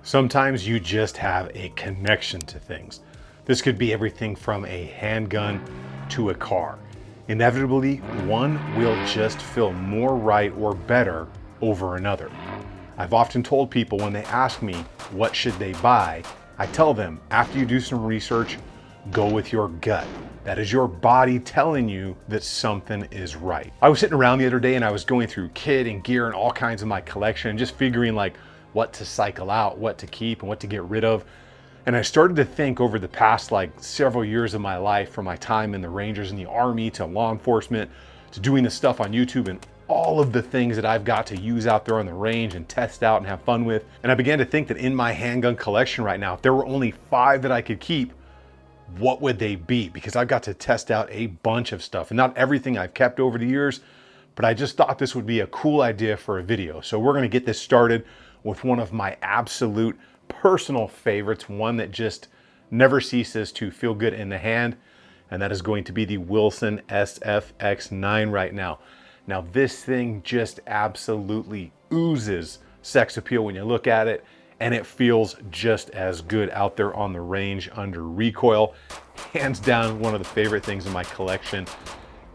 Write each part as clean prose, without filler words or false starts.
Sometimes you just have a connection to things. This could be everything from a handgun to a car. Inevitably, one will just feel more right or better over another. I've often told people when they ask me what should they buy, I tell them after you do some research, go with your gut. That is your body telling you that something is right. I was sitting around the other day and I was going through kit and gear and all kinds of my collection and just figuring like what to cycle out, what to keep and what to get rid of. And I started to think over the past like several years of my life, from my time in the Rangers and the Army to law enforcement to doing this stuff on YouTube and all of the things that I've got to use out there on the range and test out and have fun with. And I began to think that in my handgun collection right now, if there were only 5 that I could keep, what would they be? Because I've got to test out a bunch of stuff, and not everything I've kept over the years, but I just thought this would be a cool idea for a video. So we're gonna get this started with one of my absolute personal favorites, one that just never ceases to feel good in the hand, and that is going to be the Wilson SFX9 right now. Now this thing just absolutely oozes sex appeal when you look at it, and it feels just as good out there on the range under recoil. Hands down, one of the favorite things in my collection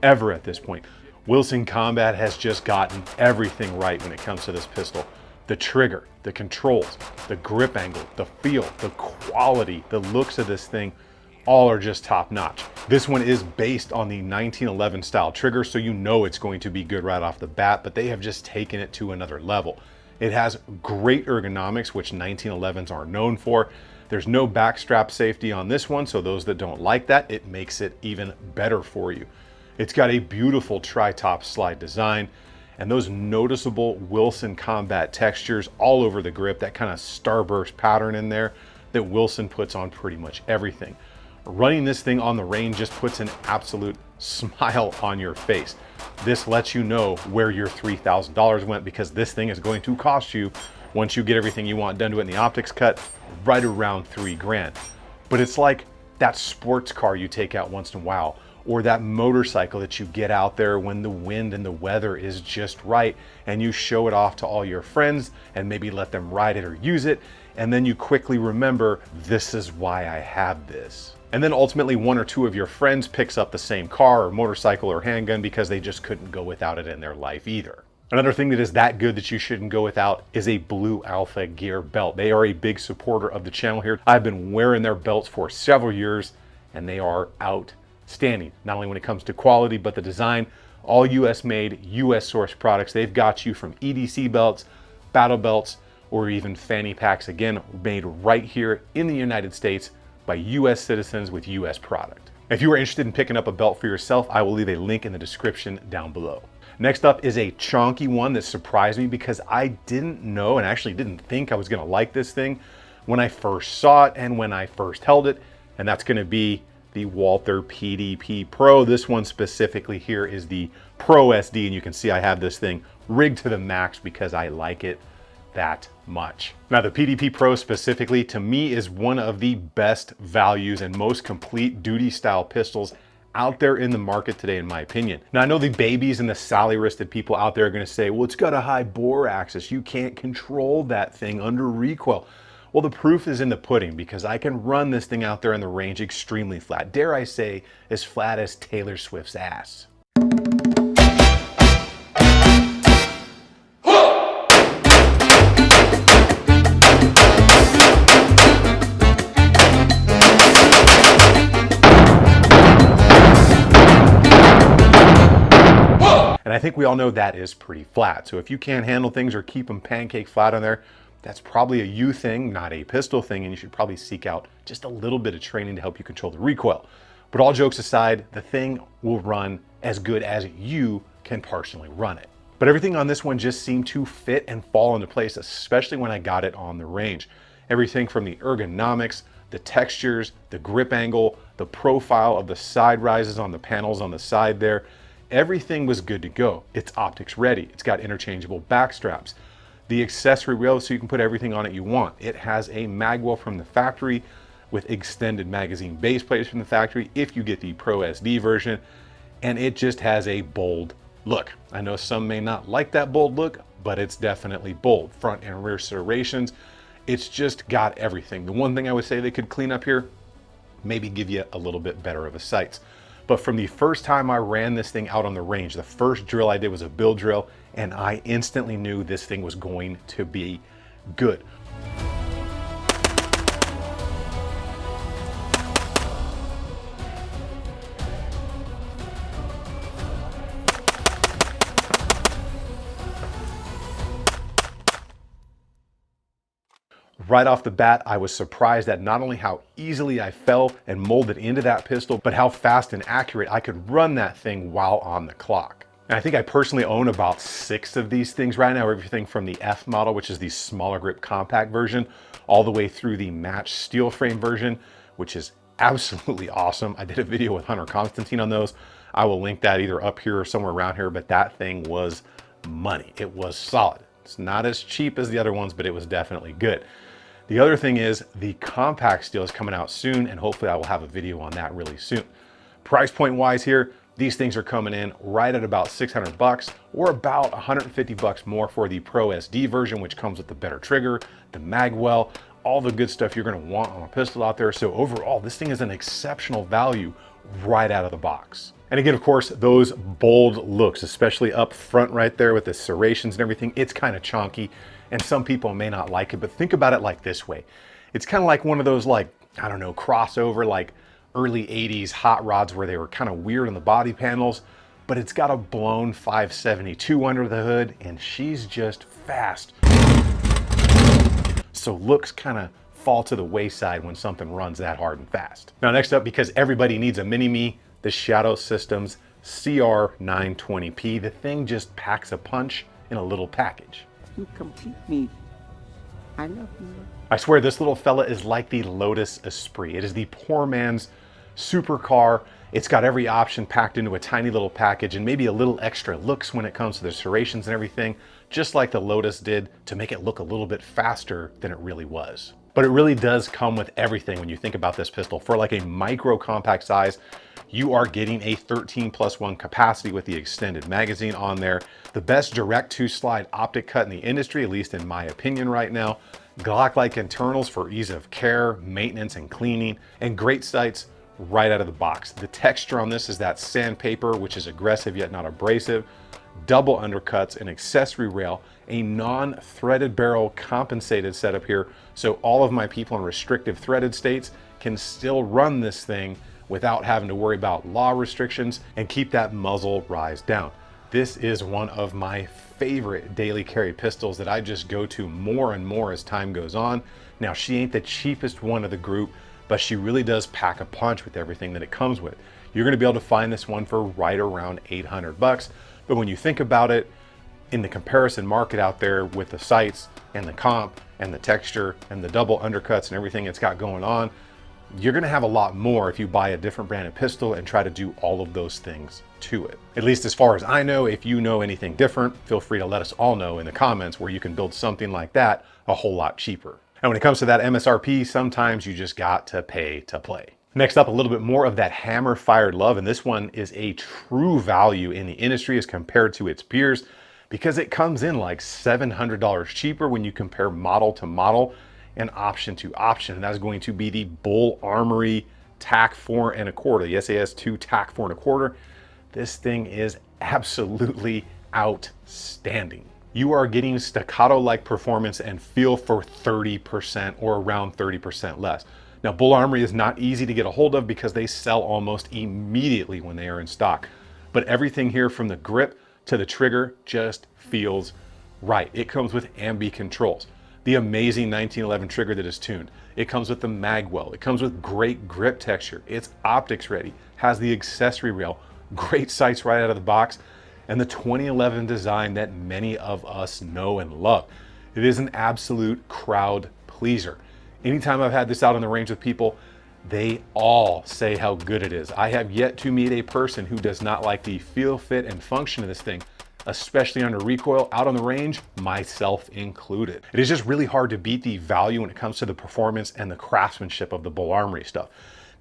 ever at this point. Wilson Combat has just gotten everything right when it comes to this pistol. The trigger, the controls, the grip angle, the feel, the quality, the looks of this thing, all are just top notch. This one is based on the 1911 style trigger, so you know it's going to be good right off the bat, but they have just taken it to another level. It has great ergonomics, which 1911s are known for. There's no backstrap safety on this one, so those that don't like that, it makes it even better for you. It's got a beautiful tri-top slide design and those noticeable Wilson Combat textures all over the grip, that kind of starburst pattern in there that Wilson puts on pretty much everything. Running this thing on the range just puts an absolute smile on your face. This lets you know where your $3,000 went, because this thing is going to cost you, once you get everything you want done to it in the optics cut, right around $3 grand. But it's like that sports car you take out once in a while, or that motorcycle that you get out there when the wind and the weather is just right, and you show it off to all your friends and maybe let them ride it or use it, and then you quickly remember, this is why I have this. And then ultimately 1 or 2 of your friends picks up the same car or motorcycle or handgun because they just couldn't go without it in their life either. Another thing that is that good that you shouldn't go without is a Blue Alpha Gear belt. They are a big supporter of the channel here. I've been wearing their belts for several years and they are outstanding. Not only when it comes to quality, but the design. All US made, US sourced products. They've got you from EDC belts, battle belts, or even fanny packs, again, made right here in the United States by US citizens with US product. If you are interested in picking up a belt for yourself, I will leave a link in the description down below. Next up is a chonky one that surprised me because I didn't know and actually didn't think I was gonna like this thing when I first saw it and when I first held it, and that's gonna be the Walther PDP Pro. This one specifically here is the Pro SD, and you can see I have this thing rigged to the max because I like it that much. Now the PDP Pro specifically, to me, is one of the best values and most complete duty style pistols out there in the market today, in my opinion. Now I know the babies and the Sally wristed people out there are gonna say, well, it's got a high bore axis, you can't control that thing under recoil. Well, the proof is in the pudding, because I can run this thing out there in the range extremely flat. Dare I say, as flat as Taylor Swift's ass. And I think we all know that is pretty flat. So if you can't handle things or keep them pancake flat on there, that's probably a you thing, not a pistol thing, and you should probably seek out just a little bit of training to help you control the recoil. But all jokes aside, the thing will run as good as you can personally run it. But everything on this one just seemed to fit and fall into place, especially when I got it on the range. Everything from the ergonomics, the textures, the grip angle, the profile of the side rises on the panels on the side there, everything was good to go. It's optics ready. It's got interchangeable back straps. The accessory rail, so you can put everything on it you want. It has a magwell from the factory with extended magazine base plates from the factory if you get the Pro SD version, and it just has a bold look. I know some may not like that bold look, but it's definitely bold. Front and rear serrations, It's just got everything. The one thing I would say they could clean up here, maybe give you a little bit better of a sights. But from the first time I ran this thing out on the range, the first drill I did was a bill drill, and I instantly knew this thing was going to be good. Right off the bat, I was surprised at not only how easily I fell and molded into that pistol, but how fast and accurate I could run that thing while on the clock. And I think I personally own about 6 of these things right now, everything from the F model, which is the smaller grip compact version, all the way through the matched steel frame version, which is absolutely awesome. I did a video with Hunter Constantine on those. I will link that either up here or somewhere around here, but that thing was money. It was solid. It's not as cheap as the other ones, but it was definitely good. The other thing is the compact steel is coming out soon, and hopefully I will have a video on that really soon. Price point wise here, these things are coming in right at about 600 bucks or about 150 bucks more for the Pro SD version, which comes with the better trigger, the mag well, all the good stuff you're gonna want on a pistol out there. So overall, this thing is an exceptional value right out of the box. And again, of course, those bold looks, especially up front right there with the serrations and everything, it's kind of chonky and some people may not like it, but think about it like this way. It's kind of like one of those, like, I don't know, crossover, like early 80s hot rods where they were kind of weird on the body panels, but it's got a blown 572 under the hood and she's just fast. So looks kind of fall to the wayside when something runs that hard and fast. Now next up, because everybody needs a mini-me, the Shadow Systems CR920P. The thing just packs a punch in a little package. You complete me. I love you. I swear this little fella is like the Lotus Esprit. It is the poor man's supercar. It's got every option packed into a tiny little package and maybe a little extra looks when it comes to the serrations and everything, just like the Lotus did to make it look a little bit faster than it really was. But it really does come with everything when you think about this pistol. For like a micro compact size, you are getting a 13+1 capacity with the extended magazine on there. The best direct to slide optic cut in the industry, at least in my opinion right now. Glock-like internals for ease of care, maintenance, and cleaning, and great sights right out of the box. The texture on this is that sandpaper, which is aggressive yet not abrasive. Double undercuts, an accessory rail, a non-threaded barrel compensated setup here, so all of my people in restrictive threaded states can still run this thing without having to worry about law restrictions and keep that muzzle rise down. This is one of my favorite daily carry pistols that I just go to more and more as time goes on. Now, she ain't the cheapest one of the group, but she really does pack a punch with everything that it comes with. You're gonna be able to find this one for right around 800 bucks. But when you think about it, in the comparison market out there with the sights and the comp and the texture and the double undercuts and everything it's got going on, you're gonna have a lot more if you buy a different branded pistol and try to do all of those things to it. At least as far as I know. If you know anything different, feel free to let us all know in the comments where you can build something like that a whole lot cheaper. And when it comes to that MSRP, sometimes you just got to pay to play. Next up, a little bit more of that hammer fired love, and this one is a true value in the industry as compared to its peers because it comes in like $700 cheaper when you compare model to model and option to option, and that's going to be the Bull Armory TAC 4 1/4, the SAS2 TAC 4 1/4. This thing is absolutely outstanding. You are getting staccato-like performance and feel for 30% or around 30% less. Now, Bull Armory is not easy to get a hold of because they sell almost immediately when they are in stock. But everything here from the grip to the trigger just feels right. It comes with ambi controls, the amazing 1911 trigger that is tuned. It comes with the magwell. It comes with great grip texture. It's optics ready, has the accessory rail, great sights right out of the box, and the 2011 design that many of us know and love. It is an absolute crowd pleaser. Anytime I've had this out on the range with people, they all say how good it is. I have yet to meet a person who does not like the feel, fit, and function of this thing, especially under recoil out on the range, myself included. It is just really hard to beat the value when it comes to the performance and the craftsmanship of the Bull Armory stuff.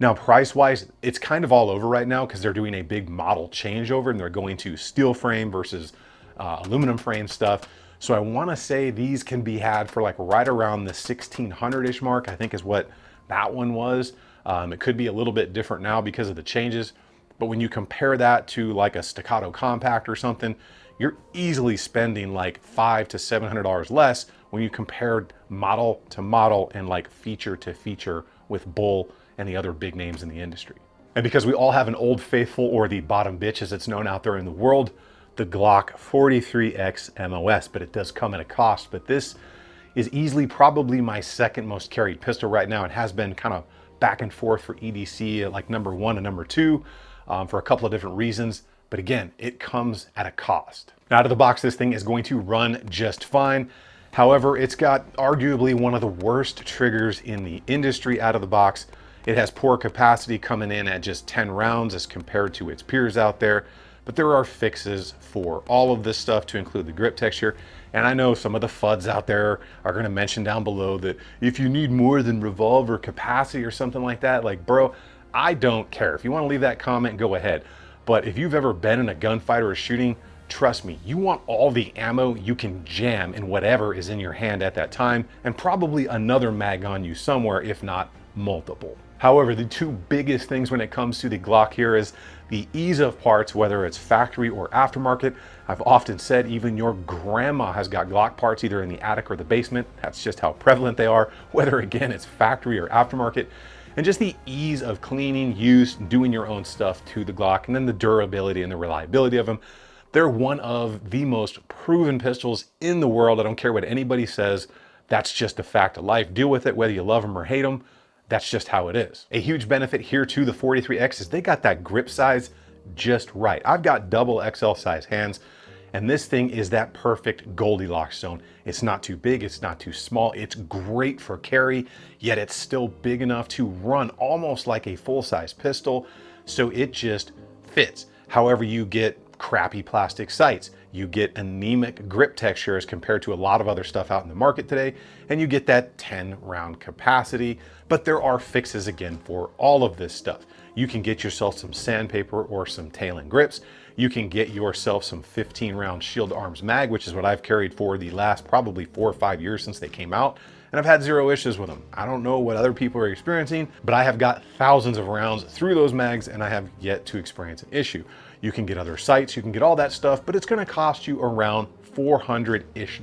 Now, price-wise, it's kind of all over right now because they're doing a big model changeover and they're going to steel frame versus aluminum frame stuff. So I wanna say these can be had for like right around the 1600-ish mark, I think is what that one was. It could be a little bit different now because of the changes, but when you compare that to like a Staccato Compact or something, you're easily spending like $500 to $700 less when you compare model to model and like feature to feature with Bull and the other big names in the industry. And because we all have an old faithful, or the bottom bitch as it's known out there in the world, the Glock 43X MOS, but it does come at a cost. But this is easily probably my second most carried pistol right now. It has been kind of back and forth for EDC at like number 1 and number 2 for a couple of different reasons. But again, it comes at a cost. Now, out of the box, this thing is going to run just fine. However, it's got arguably one of the worst triggers in the industry out of the box. It has poor capacity, coming in at just 10 rounds as compared to its peers out there. But there are fixes for all of this stuff, to include the grip texture. And I know some of the FUDs out there are gonna mention down below that if you need more than revolver capacity or something like that, like, bro, I don't care. If you wanna leave that comment, go ahead. But if you've ever been in a gunfight or a shooting, trust me, you want all the ammo you can jam in whatever is in your hand at that time, and probably another mag on you somewhere, if not multiple. However, the two biggest things when it comes to the Glock here is the ease of parts, whether it's factory or aftermarket. I've often said even your grandma has got Glock parts either in the attic or the basement. That's just how prevalent they are, whether again it's factory or aftermarket. And just the ease of cleaning, use, doing your own stuff to the Glock, and then the durability and the reliability of them. They're one of the most proven pistols in the world. I don't care what anybody says. That's just a fact of life. Deal with it whether you love them or hate them. That's just how it is. A huge benefit here to the 43X is they got that grip size just right. I've got double XL size hands, and this thing is that perfect Goldilocks zone. It's not too big, it's not too small. It's great for carry, yet it's still big enough to run almost like a full-size pistol. So it just fits. However, you get crappy plastic sights, you get anemic grip texture as compared to a lot of other stuff out in the market today, and you get that 10 round capacity. But there are fixes again for all of this stuff. You can get yourself some sandpaper or some tailing grips. You can get yourself some 15 round Shield Arms mag, which is what I've carried for the last probably 4 or 5 years since they came out. And I've had zero issues with them. I don't know what other people are experiencing, but I have got thousands of rounds through those mags and I have yet to experience an issue. You can get other sights, you can get all that stuff, but it's gonna cost you around $400-ish,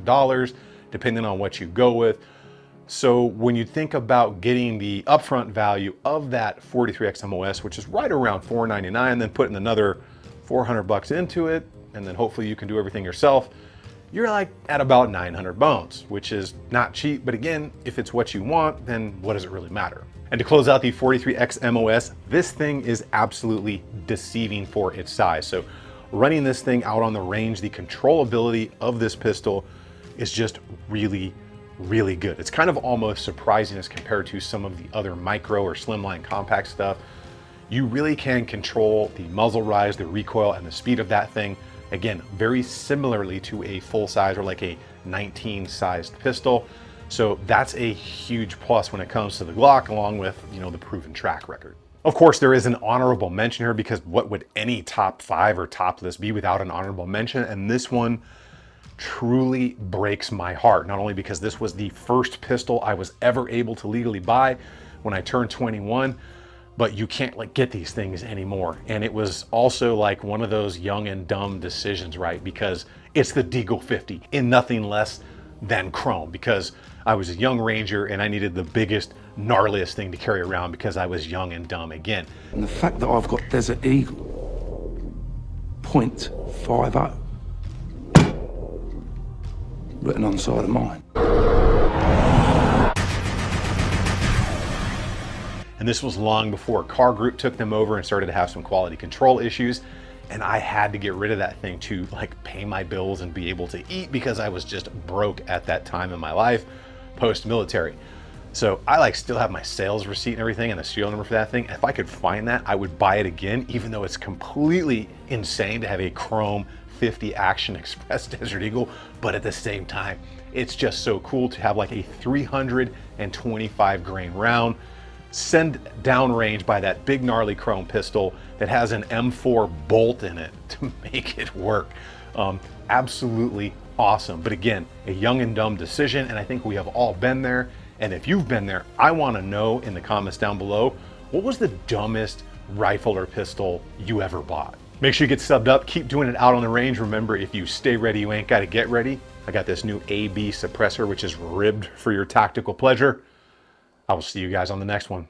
depending on what you go with. So when you think about getting the upfront value of that 43X MOS, which is right around $499, then putting another 400 bucks into it, and then hopefully you can do everything yourself, you're like at about 900 bones, which is not cheap. But again, if it's what you want, then what does it really matter? And to close out the 43X MOS, this thing is absolutely deceiving for its size. So running this thing out on the range, the controllability of this pistol is just really, really good. It's kind of almost surprising as compared to some of the other micro or slimline compact stuff. You really can control the muzzle rise, the recoil, and the speed of that thing. Again, very similarly to a full size or like a 19 sized pistol. So that's a huge plus when it comes to the Glock, along with, you know, the proven track record. Of course, there is an honorable mention here, because what would any top 5 or top list be without an honorable mention? And this one truly breaks my heart, not only because this was the first pistol I was ever able to legally buy when I turned 21, but you can't like get these things anymore. And it was also like one of those young and dumb decisions, right? Because it's the Deagle 50 in nothing less than chrome, because I was a young ranger and I needed the biggest, gnarliest thing to carry around because I was young and dumb again. And the fact that I've got Desert Eagle .50 written on the side of mine. And this was long before Car Group took them over and started to have some quality control issues. And I had to get rid of that thing to like pay my bills and be able to eat, because I was just broke at that time in my life, post-military. So I like still have my sales receipt and everything and the serial number for that thing. If I could find that, I would buy it again, even though it's completely insane to have a chrome 50 Action Express Desert Eagle. But at the same time, it's just so cool to have like a 325 grain round, send downrange by that big gnarly chrome pistol that has an M4 bolt in it to make it work. Absolutely awesome. But again, a young and dumb decision, and I think we have all been there. And if you've been there, I want to know in the comments down below, what was the dumbest rifle or pistol you ever bought? Make sure you get subbed up, keep doing it out on the range. Remember, if you stay ready, you ain't got to get ready. I got this new AB suppressor, which is ribbed for your tactical pleasure. I will see you guys on the next one.